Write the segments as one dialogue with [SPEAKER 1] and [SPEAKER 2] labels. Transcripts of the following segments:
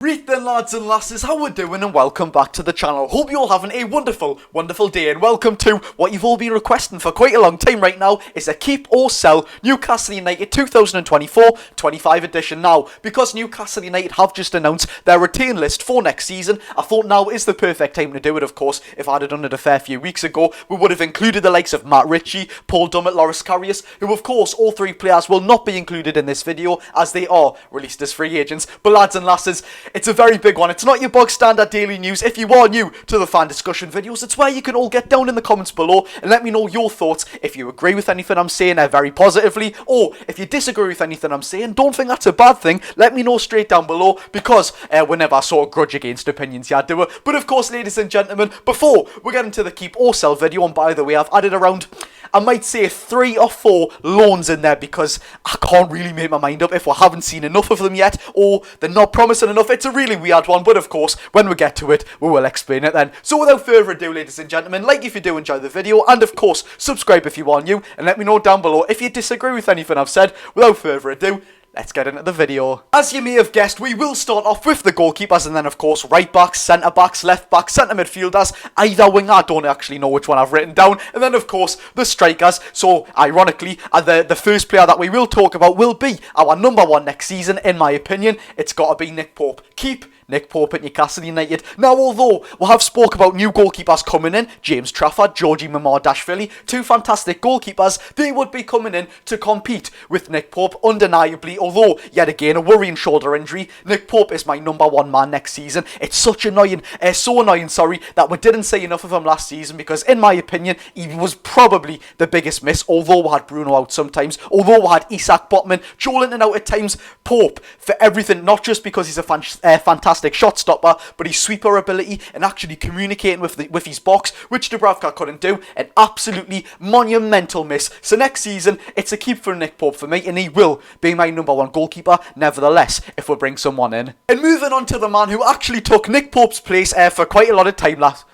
[SPEAKER 1] Right then, lads and lasses, how we're doing, and welcome back to the channel. Hope you're all having a wonderful day, and welcome to what you've all been requesting for quite a long time right now. Is a keep or sell Newcastle United 2024-25 edition. Now, because Newcastle United have just announced their retain list for next season, I thought now is the perfect time to do it. Of course, if I'd done it a fair few weeks ago, we would have included the likes of Matt Ritchie, Paul Dummett, Loris Karius, who of course all three players will not be included in this video as they are released as free agents. But lads and lasses, it's a very big one. It's not your bog standard daily news. If you are new to the fan discussion videos, it's where you can all get down in the comments below and let me know your thoughts. If you agree with anything I'm saying very positively, or if you disagree with anything I'm saying, don't think that's a bad thing, let me know straight down below, because whenever I sort of grudge against opinions, yeah, I do it. But of course, ladies and gentlemen, before we get into the keep or sell video, and by the way, I've added around, I might say 3 or 4 loans in there because I can't really make my mind up if we haven't seen enough of them yet, or they're not promising enough. It's a really weird one, but of course, when we get to it, we will explain it then. So without further ado, ladies and gentlemen, like if you do enjoy the video, and of course, subscribe if you are new, and let me know down below if you disagree with anything I've said. Without further ado, let's get into the video. As you may have guessed, we will start off with the goalkeepers, and then of course right backs, centre backs, left backs, centre midfielders, either wing. I don't actually know which one I've written down, and then of course the strikers. So ironically, the first player that we will talk about will be our number 1 next season, in my opinion. It's got to be Nick Pope. Keep Nick Pope at Newcastle United. Now, although we have spoke about new goalkeepers coming in, James Trafford, Georgie Mamardashvili, 2 fantastic goalkeepers, they would be coming in to compete with Nick Pope, undeniably. Although, yet again, a worrying shoulder injury, Nick Pope is my number 1 man next season. It's such annoying, that we didn't say enough of him last season, because in my opinion, he was probably the biggest miss. Although we had Bruno out sometimes, although we had Isak Botman, Joel in and out at times, Pope for everything, not just because he's a fantastic shot stopper, but his sweeper ability and actually communicating with his box, which Dubravka couldn't do. An absolutely monumental miss. So next season, it's a keep for Nick Pope for me, and he will be my number 1 goalkeeper nevertheless if we bring someone in. And moving on to the man who actually took Nick Pope's place for quite a lot of time last.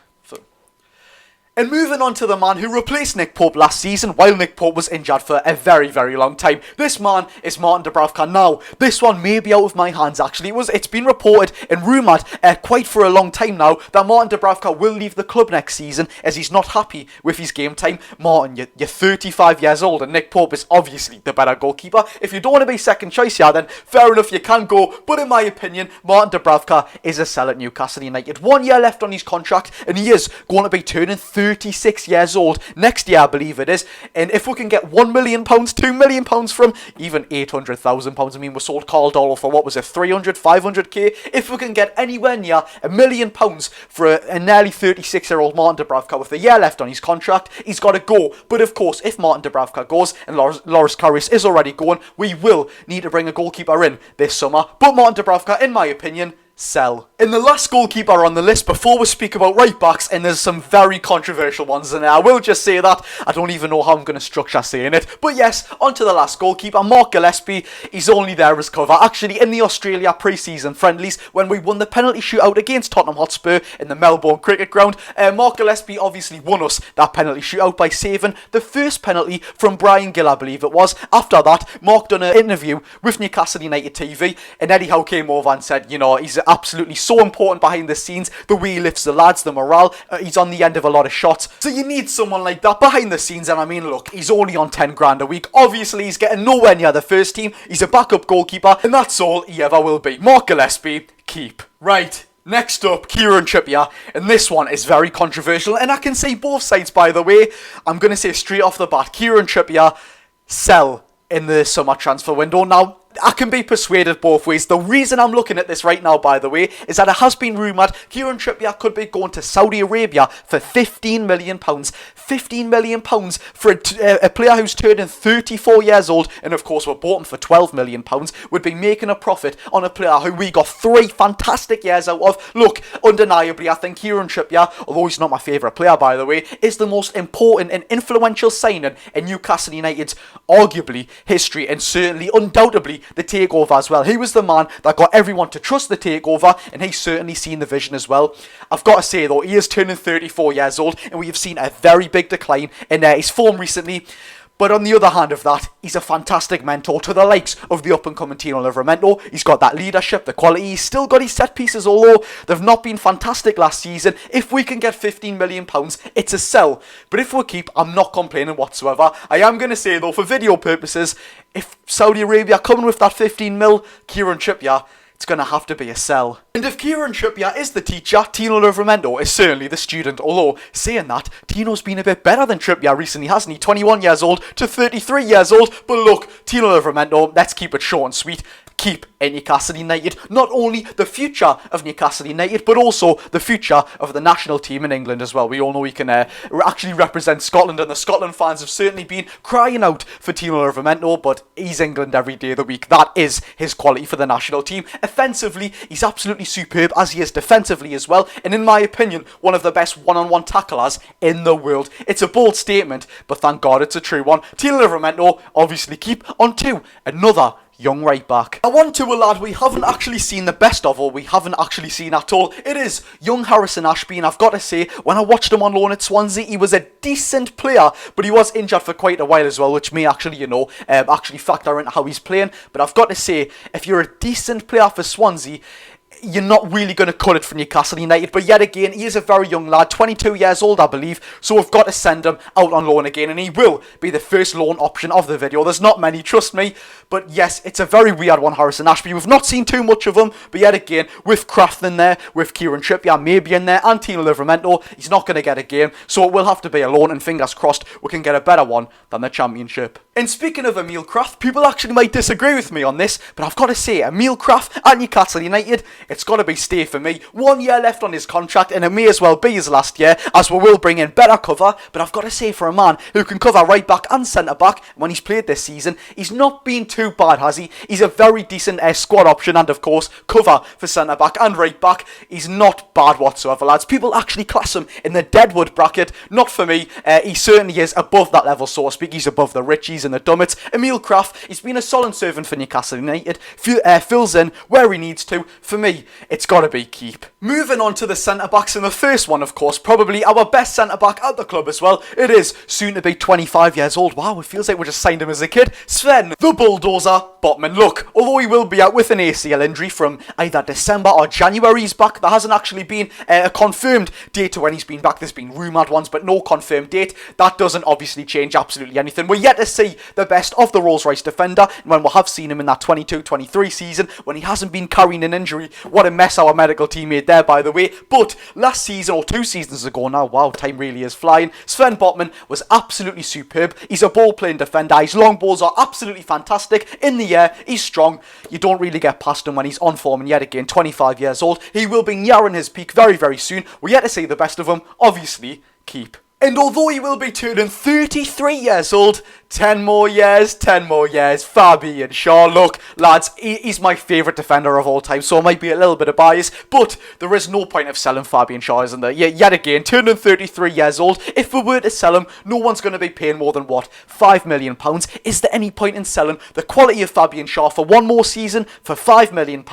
[SPEAKER 1] And moving on to the man who replaced Nick Pope last season while Nick Pope was injured for a very long time. This man is Martin Dubravka. Now, this one may be out of my hands actually. It's been reported and rumoured quite for a long time now that Martin Dubravka will leave the club next season as he's not happy with his game time. Martin, you're 35 years old and Nick Pope is obviously the better goalkeeper. If you don't want to be second choice here, then fair enough, you can go. But in my opinion, Martin Dubravka is a sell at Newcastle United. 1 year left on his contract and he is going to be turning 36 years old next year, I believe it is. And if we can get £1 million, £2 million from, even £800,000, I mean, we sold Carl Dollar for, what was it, 300, 500k? If we can get anywhere near £1 million for a nearly 36-year-old Martin Dubravka with a year left on his contract, he's got to go. But of course, if Martin Dubravka goes and Loris Karius is already going, we will need to bring a goalkeeper in this summer. But Martin Dubravka, in my opinion, sell. And the last goalkeeper on the list before we speak about right backs, and there's some very controversial ones in there, I will just say that I don't even know how I'm going to structure saying it, but yes, on to the last goalkeeper, Mark Gillespie. He's only there as cover. Actually, in the Australia pre-season friendlies, when we won the penalty shootout against Tottenham Hotspur in the Melbourne Cricket Ground, Mark Gillespie obviously won us that penalty shootout by saving the first penalty from Brian Gill, I believe it was. After that, Mark done an interview with Newcastle United TV, and Eddie Howe came over and said, you know, he's absolutely so important behind the scenes, the way he lifts the lads, the morale, he's on the end of a lot of shots, so you need someone like that behind the scenes. And I mean, look, he's only on 10 grand a week, obviously he's getting nowhere near the first team, he's a backup goalkeeper, and that's all he ever will be. Mark Gillespie, keep. Right, next up, Kieran Trippier, and this one is very controversial, and I can say both sides, by the way. I'm going to say straight off the bat, Kieran Trippier, sell in the summer transfer window. Now, I can be persuaded both ways. The reason I'm looking at this right now, by the way, is that it has been rumoured Kieran Trippier could be going to Saudi Arabia for £15 million. £15 million for a player who's turning 34 years old, and of course we bought him for £12 million, would be making a profit on a player who we got 3 fantastic years out of. Look, undeniably, I think Kieran Trippier, although he's not my favourite player, by the way, is the most important and influential signing in Newcastle United's arguably history, and certainly, undoubtedly, the takeover as well. He was the man that got everyone to trust the takeover, and he's certainly seen the vision as well. I've got to say though, he is turning 34 years old, and we have seen a very big decline in his form recently. But on the other hand of that, he's a fantastic mentor to the likes of the up-and-coming Tino Livramento. He's got that leadership, the quality. He's still got his set pieces, although they've not been fantastic last season. If we can get £15 million, it's a sell. But if we keep, I'm not complaining whatsoever. I am going to say, though, for video purposes, if Saudi Arabia are coming with that 15 mil, Kieran Trippier, it's going to have to be a sell. And if Kieran Trippier is the teacher, Tino Livramento is certainly the student. Although, saying that, Tino's been a bit better than Trippier recently, hasn't he? 21 years old to 33 years old. But look, Tino Livramento, let's keep it short and sweet. Keep in Newcastle United. Not only the future of Newcastle United, but also the future of the national team in England as well. We all know he can actually represent Scotland, and the Scotland fans have certainly been crying out for Tino Livramento, but he's England every day of the week. That is his quality for the national team. Offensively, he's absolutely superb, as he is defensively as well, and in my opinion, one of the best one-on-one tacklers in the world. It's a bold statement, but thank God it's a true one. Tino Livramento, obviously keep on to another young right back. I want to a lad we haven't actually seen the best of, or we haven't actually seen at all. It is young Harrison Ashby, and I've got to say, when I watched him on loan at Swansea, he was a decent player, but he was injured for quite a while as well, which may actually, actually factor into how he's playing. But I've got to say, if you're a decent player for Swansea, you're not really going to cut it for Newcastle United. But yet again, he is a very young lad, 22 years old, I believe. So we've got to send him out on loan again, and he will be the first loan option of the video. There's not many, trust me. But yes, it's a very weird one, Harrison Ashby. We've not seen too much of him. But yet again, with Kraft in there, with Kieran Trippier maybe in there, and Tino Livramento, he's not going to get a game. So it will have to be a loan, and fingers crossed we can get a better one than the Championship. And speaking of Emil Kraft, people actually might disagree with me on this, but I've got to say, Emil Kraft at Newcastle United, it's got to be stay for me. 1 year left on his contract, and it may as well be his last year, as we will bring in better cover. But I've got to say, for a man who can cover right back and centre back when he's played this season, he's not been too bad, has he? He's a very decent squad option, and of course, cover for centre back and right back. He's not bad whatsoever, lads. People actually class him in the Deadwood bracket. Not for me. He certainly is above that level, so to speak. He's above the Richies and the Dummets. Emil Kraft, he's been a solid servant for Newcastle United. Fills in where he needs to. For me, it's got to be keep. Moving on to the centre-backs, and the first one, of course, probably our best centre-back at the club as well. It is soon to be 25 years old. Wow, it feels like we just signed him as a kid. Sven, the Bulldozer Botman. Look, although he will be out with an ACL injury from either December or January, he's back. There hasn't actually been a confirmed date to when he's been back. There's been rumoured ones, but no confirmed date. That doesn't obviously change absolutely anything. We're yet to see the best of the Rolls-Royce defender, and when we have seen him in that 22-23 season, when he hasn't been carrying an injury. What a mess our medical team made there, by the way. But last season, or 2 seasons ago now, wow, time really is flying, Sven Botman was absolutely superb. He's a ball-playing defender. His long balls are absolutely fantastic. In the air, he's strong. You don't really get past him when he's on form, and yet again, 25 years old. He will be nearing his peak very, very soon. We're yet to see the best of him. Obviously, keep. And although he will be turning 33 years old, 10 more years, Fabian Shaw. Look, lads, he's my favourite defender of all time, so it might be a little bit of bias, but there is no point of selling Fabian Shaw, isn't there? Yet again, turning 33 years old, if we were to sell him, no one's going to be paying more than, what, £5 million? Is there any point in selling the quality of Fabian Shaw for one more season for £5 million?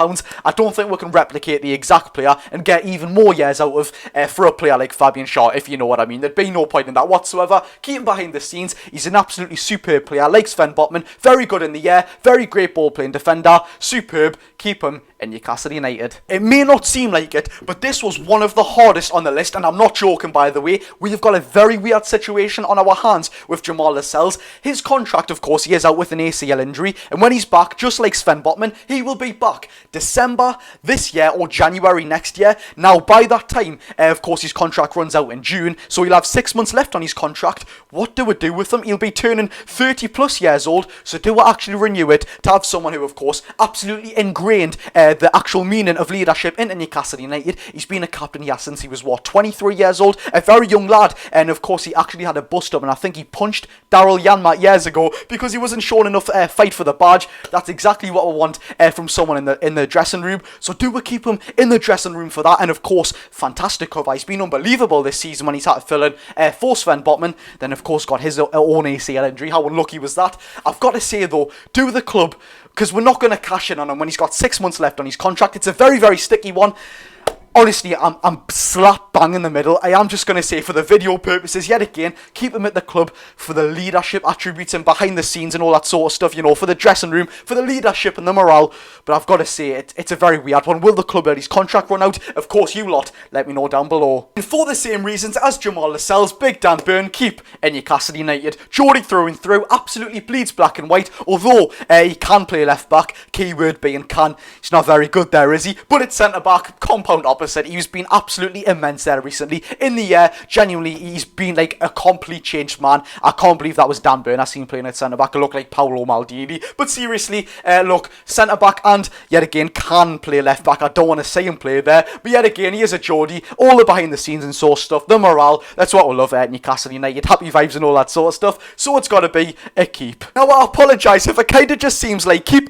[SPEAKER 1] I don't think we can replicate the exact player and get even more years out of for a player like Fabian Shaw, if you know what I mean. There'd be no point in that whatsoever. Keep him behind the scenes. He's an absolutely superb player, like Sven Botman. Very good in the air, very great ball playing defender, superb. Keep him in Newcastle United. It may not seem like it, but this was one of the hardest on the list, and I'm not joking, by the way. We've got a very weird situation on our hands with Jamal Lascelles. His contract, of course, he is out with an ACL injury, and when he's back, just like Sven Botman, he will be back December this year or January next year. Now, by that time, of course, his contract runs out in June, so he'll have 6 months left on his contract. What do we do with him? He'll be turning 30 plus years old, so do we actually renew it to have someone who, of course, absolutely ingrained the actual meaning of leadership into Newcastle United? He's been a captain here since he was, what, 23 years old? A very young lad, and of course he actually had a bust-up, and I think he punched Daryl Janmat years ago because he wasn't showing enough fight for the badge. That's exactly what we want from someone in the dressing room, so do we keep him in the dressing room for that? And of course, fantastic cover. He's been unbelievable this season when he's had to fill in for Sven Botman, then of course got his own ACL injury. How unlucky was that? I've got to say though, do the club, because we're not going to cash in on him when he's got 6 months left on his contract. It's a very, very sticky one. honestly, I'm slap bang in the middle. I am just going to say, for the video purposes, yet again, keep him at the club for the leadership attributes and behind the scenes and all that sort of stuff, you know, for the dressing room, for the leadership and the morale. But I've got to say, it's a very weird one. Will the club let his contract run out? Of course, you lot, let me know down below. And for the same reasons as Jamal Lascelles, Big Dan Burn keep in Newcastle United. Geordie through and through, absolutely bleeds black and white, although he can play left back, keyword being can. He's not very good there, is he? But it's centre back, compound opposite. He's been absolutely immense there recently. In the year, genuinely, he's been like a complete changed man. I can't believe that was Dan Burn I seen playing at centre back. It looked like Paolo Maldini. But seriously, look, centre back and yet again can play left back. I don't want to say him play there, but yet again, he is a Geordie. All the behind the scenes and sort of stuff, the morale, that's what we love at Newcastle United. Happy vibes and all that sort of stuff. So it's got to be a keep. Now, I apologise if it kind of just seems like keep.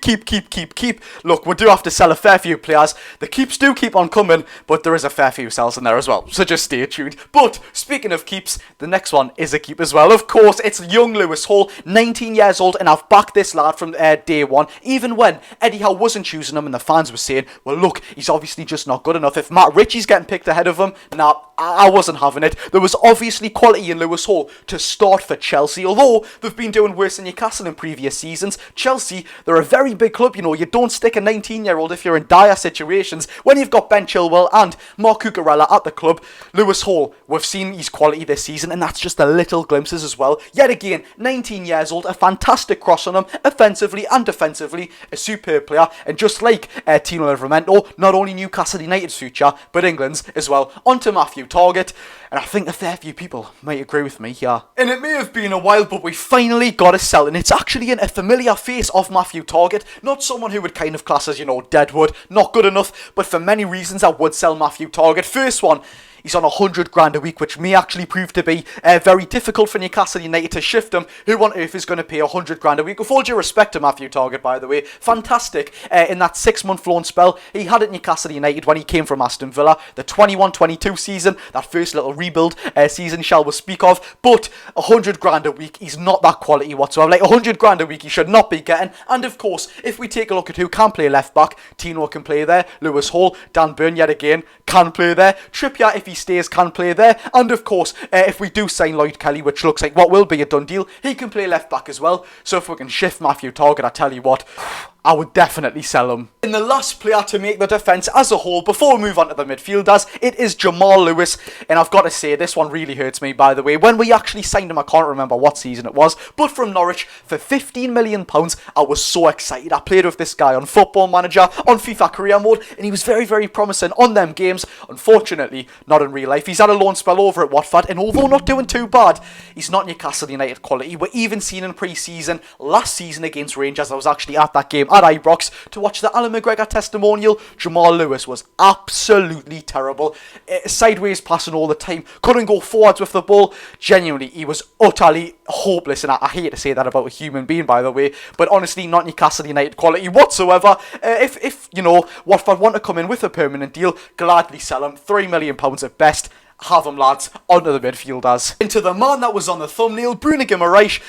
[SPEAKER 1] Look, we do have to sell a fair few players. The keeps do keep on coming, but there is a fair few sells in there as well. So just stay tuned. But speaking of keeps, the next one is a keep as well. Of course, it's young Lewis Hall, 19 years old, and I've backed this lad from day one. Even when Eddie Howe wasn't choosing him and the fans were saying, well, look, he's obviously just not good enough. If Matt Ritchie's getting picked ahead of him, nah, I wasn't having it. There was obviously quality in Lewis Hall to start for Chelsea, although they've been doing worse than Newcastle in previous seasons. Chelsea, they're a very big club, you know. You don't stick a 19-year-old if you're in dire situations. When you've got Ben Chilwell and Mark Cucurella at the club, Lewis Hall, we've seen his quality this season, and that's just the little glimpses as well. Yet again, 19 years old, a fantastic cross on him, offensively and defensively, a superb player, and just like Tino Livramento, not only Newcastle United's future, but England's as well. On to Matthew Targett, and I think a fair few people might agree with me here. And it may have been a while, but we finally got a sell, and it's actually a familiar face of Matthew Targett, not someone who would kind of class as, you know, Deadwood, not good enough, but for many reasons I would sell Matthew Targett. First one, he's on 100 grand a week, which may actually prove to be very difficult for Newcastle United to shift him. Who on earth is going to pay 100 grand a week? With all due respect to Matthew Targett, by the way, fantastic in that 6-month loan spell he had at Newcastle United when he came from Aston Villa, the 21-22 season, that first little rebuild season, shall we speak of. But 100 grand a week, he's not that quality whatsoever. Like 100 grand a week, he should not be getting. And of course, if we take a look at who can play left back, Tino can play there, Lewis Hall, Dan Burn yet again can play there, Trippier, if he stays, can play there, and of course, if we do sign Lloyd Kelly, which looks like what will be a done deal, he can play left back as well. So if we can shift Matthew Targett, I tell you what, I would definitely sell him. And the last player to make the defence as a whole, before we move on to the midfielders, it is Jamal Lewis. And I've got to say, this one really hurts me, by the way. When we actually signed him, I can't remember what season it was, but from Norwich for £15 million, I was so excited. I played with this guy on Football Manager, on FIFA Career Mode, and he was very, very promising on them games. Unfortunately, not in real life. He's had a loan spell over at Watford, and although not doing too bad, he's not Newcastle United quality. We're even seen in pre-season, last season against Rangers, I was actually at that game at Ibrox to watch the Alan McGregor testimonial. Jamal Lewis was absolutely terrible. Sideways passing all the time, couldn't go forwards with the ball. Genuinely, he was utterly hopeless, and I hate to say that about a human being, by the way, but honestly, not Newcastle United quality whatsoever. If you know, Watford want to come in with a permanent deal, gladly sell him. £3 million at best. Have them, lads. On to the midfielders. Into the man that was on the thumbnail, Bruno Guimaraes.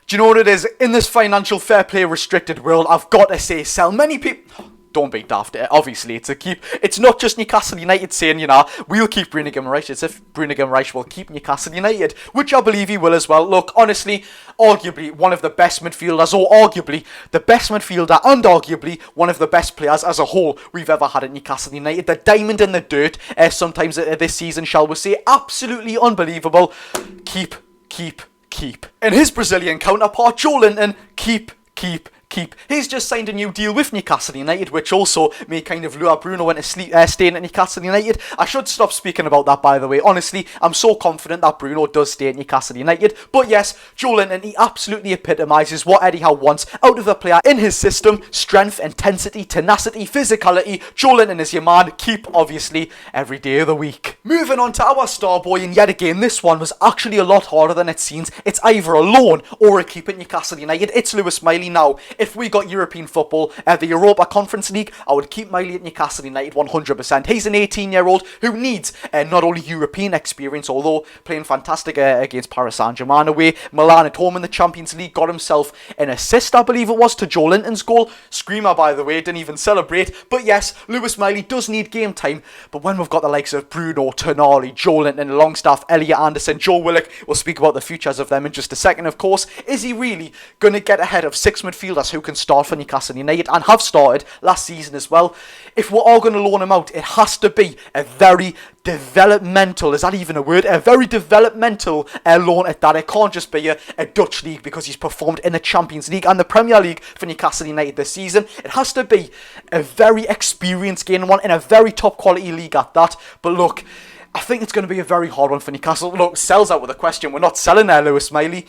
[SPEAKER 1] Do you know what it is? In this financial fair play restricted world, I've got to say, sell. Many people... Don't be daft. Obviously, it's a keep. It's not just Newcastle United saying, you know, we'll keep Bruno Guimaraes. It's if Bruno Guimaraes will keep Newcastle United, which I believe he will as well. Look, honestly, arguably one of the best midfielders, or arguably the best midfielder, and arguably one of the best players as a whole we've ever had at Newcastle United. The diamond in the dirt, sometimes this season, shall we say. Absolutely unbelievable. Keep. And his Brazilian counterpart, Joe Linton, keep. He's just signed a new deal with Newcastle United, which also may kind of lure Bruno into staying at Newcastle United. I should stop speaking about that, by the way. Honestly, I'm so confident that Bruno does stay at Newcastle United. But yes, Joe Linton, he absolutely epitomises what Eddie Howe wants out of a player in his system. Strength, intensity, tenacity, physicality. Joe Linton is your man. Keep, obviously, every day of the week. Moving on to our star boy, and yet again, this one was actually a lot harder than it seems. It's either a loan or a keep at Newcastle United. It's Lewis Miley now. if we got European football, the Europa Conference League, I would keep Miley at Newcastle United 100%. He's an 18-year-old who needs not only European experience, although playing fantastic against Paris Saint-Germain away, Milan at home in the Champions League, got himself an assist, I believe it was, to Joe Linton's goal. Screamer, by the way, didn't even celebrate. But yes, Lewis Miley does need game time, but when we've got the likes of Bruno, Tonali, Joe Linton, Longstaff, Elliot Anderson, Joe Willock, we'll speak about the futures of them in just a second, of course. Is he really going to get ahead of 6 midfielders who can start for Newcastle United and have started last season as well? If we're all going to loan him out, it has to be a very developmental, is that even a word? A very developmental loan at that. It can't just be a Dutch league because he's performed in the Champions League and the Premier League for Newcastle United this season. It has to be a very experienced game one in a very top quality league at that. But look, I think it's going to be a very hard one for Newcastle. Look, sells out with a question. We're not selling there, Lewis Miley.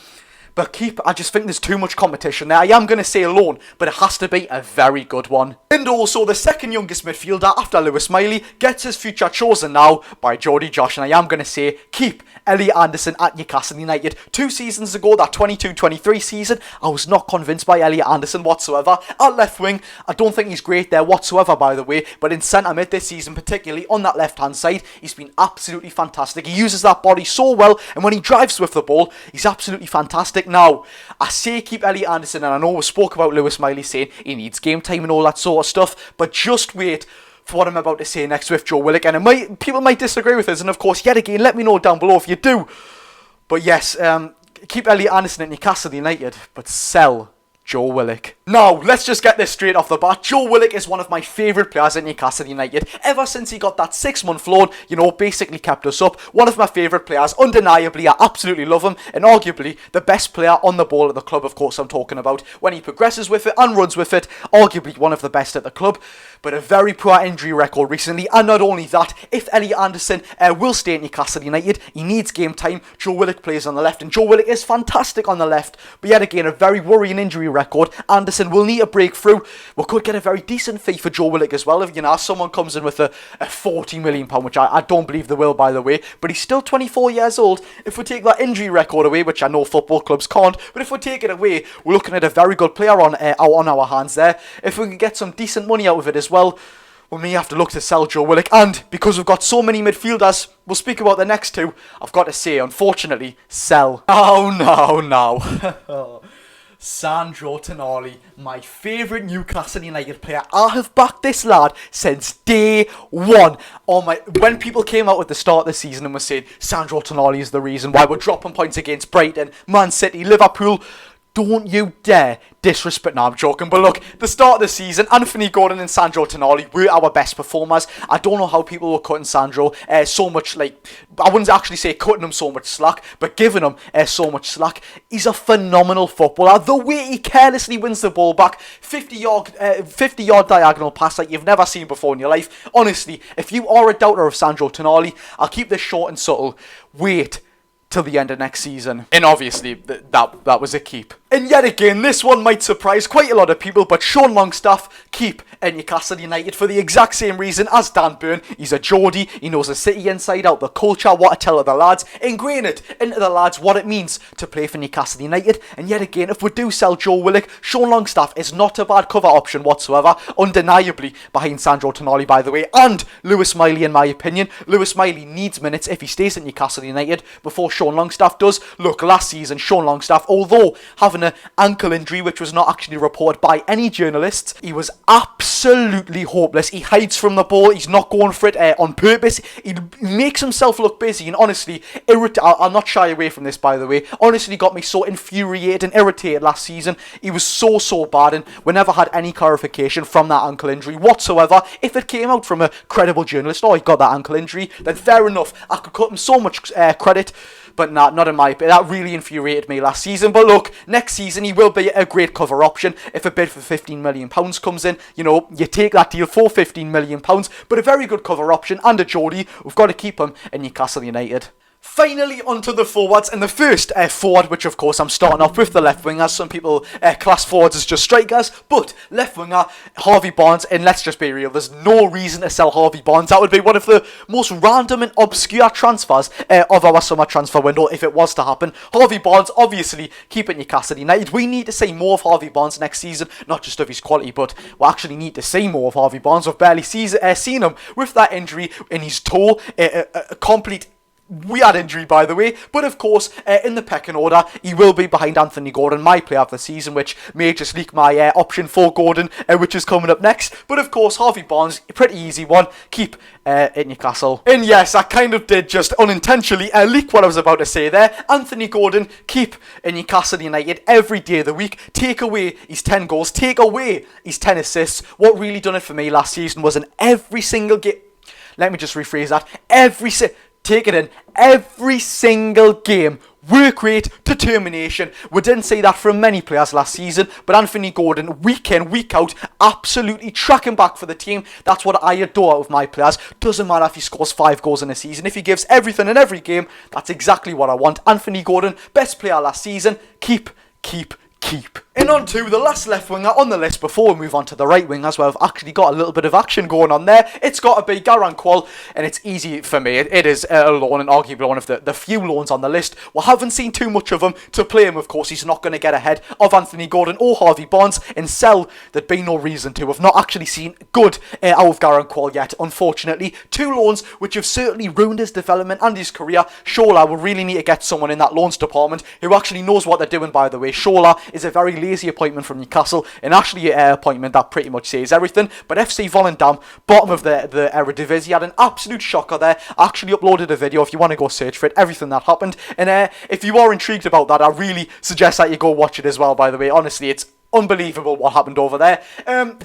[SPEAKER 1] But I just think there's too much competition there. I am going to say a loan, but it has to be a very good one. And also, the second youngest midfielder after Lewis Miley gets his future chosen now by Geordie Josh. And I am going to say, keep Elliot Anderson at Newcastle United. 2 seasons ago, that 22-23 season, I was not convinced by Elliot Anderson whatsoever. At left wing, I don't think he's great there whatsoever, by the way. But in centre mid this season, particularly on that left-hand side, he's been absolutely fantastic. He uses that body so well, and when he drives with the ball, he's absolutely fantastic. Now, I say keep Elliot Anderson, and I know we spoke about Lewis Miley saying he needs game time and all that sort of stuff, but just wait for what I'm about to say next with Joe Willock, and people might disagree with us, and of course, yet again, let me know down below if you do. But yes, keep Elliot Anderson at Newcastle United, but sell Joe Willock. Now, let's just get this straight off the bat. Joe Willock is one of my favourite players at Newcastle United. Ever since he got that 6-month loan, basically kept us up. One of my favourite players, undeniably. I absolutely love him, and arguably the best player on the ball at the club, of course, I'm talking about. When he progresses with it and runs with it, arguably one of the best at the club. But a very poor injury record recently, and not only that, if Elliot Anderson will stay at Newcastle United, he needs game time. Joe Willock plays on the left, and Joe Willock is fantastic on the left, but yet again, a very worrying injury record. Anderson will need a breakthrough. We could get a very decent fee for Joe Willock as well, if someone comes in with a £40 million, which I don't believe they will, by the way, but he's still 24 years old. If we take that injury record away, which I know football clubs can't, but if we take it away, we're looking at a very good player on our hands there. If we can get some decent money out of it as well, we may have to look to sell Joe Willock. And because we've got so many midfielders, we'll speak about the next two, I've got to say, unfortunately, sell. Oh, no. Sandro Tonali, my favourite Newcastle United player. I have backed this lad since day one. When people came out at the start of the season and were saying Sandro Tonali is the reason why we're dropping points against Brighton, Man City, Liverpool, don't you dare disrespect. No, I'm joking. But look, the start of the season, Anthony Gordon and Sandro Tonali were our best performers. I don't know how people were cutting Sandro so much, I wouldn't actually say cutting him so much slack, but giving him so much slack. He's a phenomenal footballer. The way he carelessly wins the ball back, 50-yard diagonal pass like you've never seen before in your life. Honestly, if you are a doubter of Sandro Tonali, I'll keep this short and subtle. Wait till the end of next season. And obviously, that was a keep. And yet again, this one might surprise quite a lot of people, but Sean Longstaff, keep at Newcastle United for the exact same reason as Dan Burn. He's a Geordie, he knows the city inside out, the culture, what to tell the lads, ingrain it into the lads what it means to play for Newcastle United. And yet again, if we do sell Joe Willock, Sean Longstaff is not a bad cover option whatsoever, undeniably behind Sandro Tonali, by the way, and Lewis Miley, in my opinion. Lewis Miley needs minutes if he stays at Newcastle United before Sean Longstaff does. Look, last season, Sean Longstaff, although having an ankle injury which was not actually reported by any journalists, he was absolutely hopeless. He hides from the ball, he's not going for it on purpose, he makes himself look busy, and honestly, I'll not shy away from this, by the way, honestly got me so infuriated and irritated last season. He was so bad, and we never had any clarification from that ankle injury whatsoever. If it came out from a credible journalist, he got that ankle injury, then fair enough, I could cut him so much credit. But not in my opinion. That really infuriated me last season. But look, next season he will be a great cover option. If a bid for £15 million comes in, you take that deal for £15 million. But a very good cover option and a Geordie. We've got to keep him in Newcastle United. Finally, onto the forwards, and the first forward, which of course I'm starting off with the left winger. Some people class forwards as just strikers, but left winger, Harvey Barnes, and let's just be real, there's no reason to sell Harvey Barnes. That would be one of the most random and obscure transfers of our summer transfer window if it was to happen. Harvey Barnes, obviously, keep at Newcastle United. We need to see more of Harvey Barnes next season, not just of his quality, but we actually need to see more of Harvey Barnes. We've barely seen him with that injury in his toe, a complete weird injury, by the way, but of course, in the pecking order, he will be behind Anthony Gordon, my player of the season, which may just leak my option for Gordon, which is coming up next. But of course, Harvey Barnes, a pretty easy one, keep at Newcastle. And yes, I kind of did just unintentionally leak what I was about to say there. Anthony Gordon, keep in Newcastle United every day of the week. Take away his 10 goals, take away his 10 assists. What really done it for me last season was in every single game. Let me just rephrase that. Take it in. Every single game. Work rate, determination. We didn't see that from many players last season, but Anthony Gordon, week in, week out, absolutely tracking back for the team. That's what I adore out of my players. Doesn't matter if he scores 5 goals in a season. If he gives everything in every game, that's exactly what I want. Anthony Gordon, best player last season. Keep. And on to the last left winger on the list before we move on to the right wingers, where I've actually got a little bit of action going on there. It's got to be Garang Kuol, and it's easy for me. It is a loan, and arguably one of the few loans on the list. We haven't seen too much of him. To play him, of course, he's not going to get ahead of Anthony Gordon or Harvey Barnes. And sell, there'd be no reason to. We've not actually seen good out of Garang Kuol yet, unfortunately. 2 loans which have certainly ruined his development and his career. Shola, we really need to get someone in that loans department who actually knows what they're doing, by the way. Shola is a very lazy appointment from Newcastle, and actually an appointment that pretty much says everything. But FC Volendam, bottom of the Eredivisie, had an absolute shocker there. I actually uploaded a video if you want to go search for it, everything that happened. And if you are intrigued about that, I really suggest that you go watch it as well, by the way. Honestly, it's unbelievable what happened over there.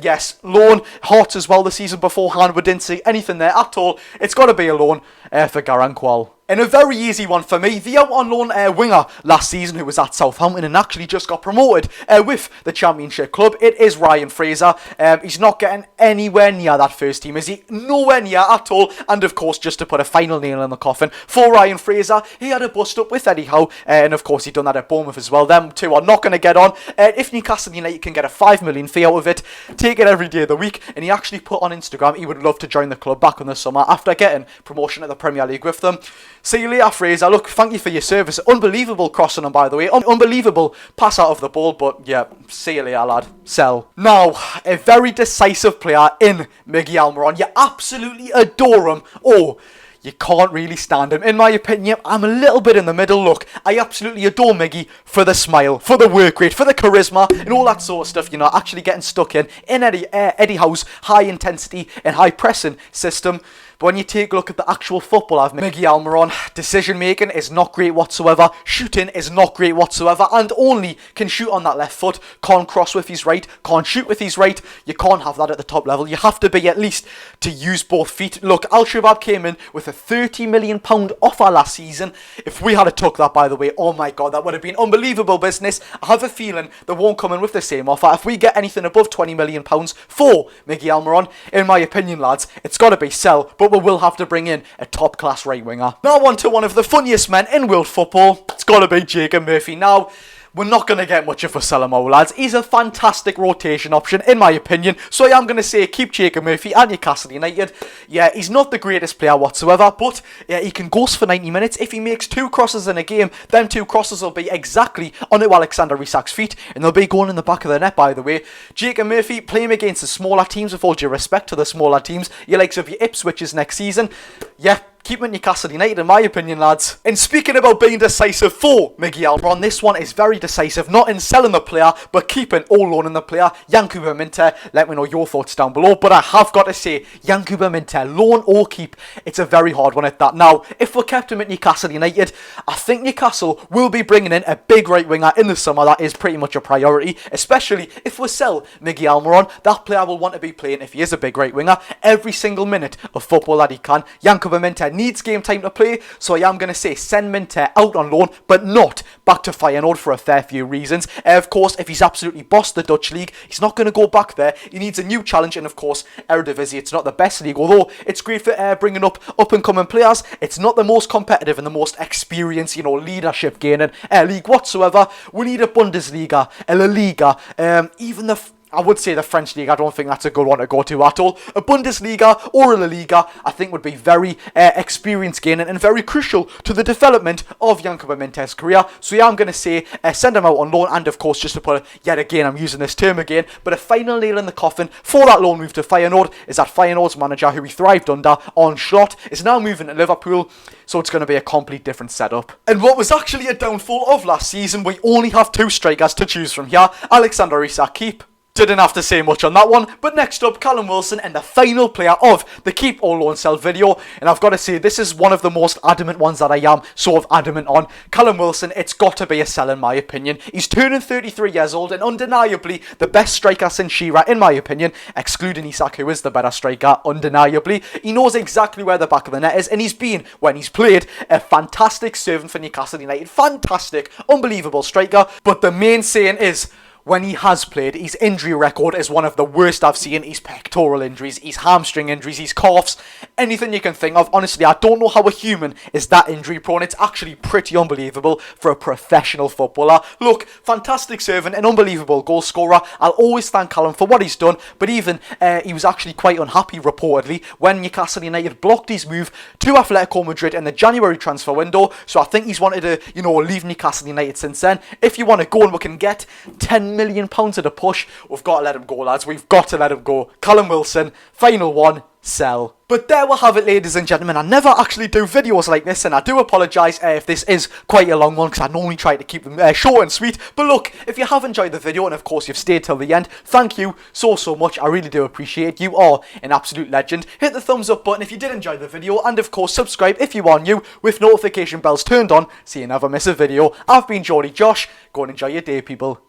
[SPEAKER 1] Yes, loan, Hearts as well the season beforehand. We didn't see anything there at all. It's got to be a loan for Garang Kuol. And a very easy one for me, the out on loan winger last season who was at Southampton and actually just got promoted with the Championship club. It is Ryan Fraser. He's not getting anywhere near that first team, is he? Nowhere near at all. And of course, just to put a final nail in the coffin for Ryan Fraser, he had a bust up with Eddie Howe, and of course he done that at Bournemouth as well. Them two are not going to get on. If Newcastle United can get a 5 million fee out of it, take it every day of the week. And he actually put on Instagram he would love to join the club back in the summer after getting promotion to the Premier League with them. See you later, Fraser. Look, thank you for your service. Unbelievable crossing on, by the way. Unbelievable pass out of the ball, but yeah, see you later, lad. Sell. Now, a very decisive player in Miggy Almiron. You absolutely adore him. Oh, you can't really stand him. In my opinion, I'm a little bit in the middle. Look, I absolutely adore Miggy for the smile, for the work rate, for the charisma, and all that sort of stuff, you know, actually getting stuck in Eddie Howe's high intensity and high pressing system. But when you take a look at the actual football of Miggy Almiron, decision making is not great whatsoever, shooting is not great whatsoever, and only can shoot on that left foot, can't cross with his right, can't shoot with his right. You can't have that at the top level. You have to be at least to use both feet. Look, Al Shabab came in with a £30 million offer last season. If we had took that, by the way, oh my god, that would have been unbelievable business. I have a feeling they won't come in with the same offer. If we get anything above £20 million for Miggy Almiron, in my opinion, lads, it's got to be sell. But we will have to bring in a top-class right winger. Now on to one of the funniest men in world football. It's got to be Jacob Murphy. Now, we're not going to get much of a Salamo, lads. He's a fantastic rotation option, in my opinion. So I am going to say keep Jacob Murphy at Newcastle United. Yeah, he's not the greatest player whatsoever, but yeah, he can ghost for 90 minutes. If he makes 2 crosses in a game, them 2 crosses will be exactly onto Alexander Isak's feet, and they'll be going in the back of the net, by the way. Jacob Murphy, playing against the smaller teams, with all due respect to the smaller teams, you likes of your Ipswiches next season. Yeah, keep him at Newcastle United, in my opinion, lads. And speaking about being decisive for Miggy Almiron, this one is very decisive, not in selling the player, but keeping or loaning the player. Yankuba Minteh, let me know your thoughts down below. But I have got to say, Yankuba Minteh, loan or keep, it's a very hard one at that. Now, if we kept him at Newcastle United, I think Newcastle will be bringing in a big right winger in the summer. That is pretty much a priority, especially if we sell Miggy Almiron. That player will want to be playing, if he is a big right winger, every single minute of football that he can. Yankuba Minteh needs game time to play, so I am going to say send Minter out on loan, but not back to Feyenoord for a fair few reasons. Of course, if he's absolutely bossed the Dutch league, he's not going to go back there. He needs a new challenge, and of course, Eredivisie, it's not the best league, although it's great for bringing up and-coming players. It's not the most competitive and the most experienced, leadership gaining league whatsoever. We need a Bundesliga, a La Liga, even I would say the French league. I don't think that's a good one to go to at all. A Bundesliga or a La Liga, I think, would be very experience gaining and very crucial to the development of Yankuba Minter's career. So yeah, I'm going to say send him out on loan, and of course, just to put yet again, I'm using this term again, but a final nail in the coffin for that loan move to Feyenoord is that Feyenoord's manager, who he thrived under on Slot, is now moving to Liverpool. So it's going to be a complete different setup. And what was actually a downfall of last season, we only have 2 strikers to choose from here. Alexander Isak, keep. Didn't have to say much on that one, but next up, Callum Wilson, and the final player of the keep or loan sell video. And I've got to say, this is one of the most adamant ones that I am sort of adamant on. Callum Wilson, it's got to be a sell in my opinion. He's turning 33 years old and undeniably the best striker since Shearer in my opinion, excluding Isak, who is the better striker, undeniably. He knows exactly where the back of the net is, and he's been, when he's played, a fantastic servant for Newcastle United. Fantastic, unbelievable striker. But the main saying is, when he has played, his injury record is one of the worst I've seen. His pectoral injuries, his hamstring injuries, his calves, anything you can think of. Honestly, I don't know how a human is that injury prone. It's actually pretty unbelievable for a professional footballer. Look, fantastic servant, an unbelievable goal scorer. I'll always thank Callum for what he's done, but even he was actually quite unhappy, reportedly, when Newcastle United blocked his move to Atletico Madrid in the January transfer window. So I think he's wanted to, leave Newcastle United since then. If you want to go and we can get £10 million at a push, we've got to let him go, lads. We've got to let him go. Callum Wilson, final one, sell. But there we have it, ladies and gentlemen. I never actually do videos like this, and I do apologise if this is quite a long one, because I normally try to keep them short and sweet. But look, if you have enjoyed the video, and of course you've stayed till the end, thank you so much. I really do appreciate it. You are an absolute legend. Hit the thumbs up button if you did enjoy the video, and of course subscribe if you are new with notification bells turned on so you never miss a video. I've been Josh. Go and enjoy your day, people.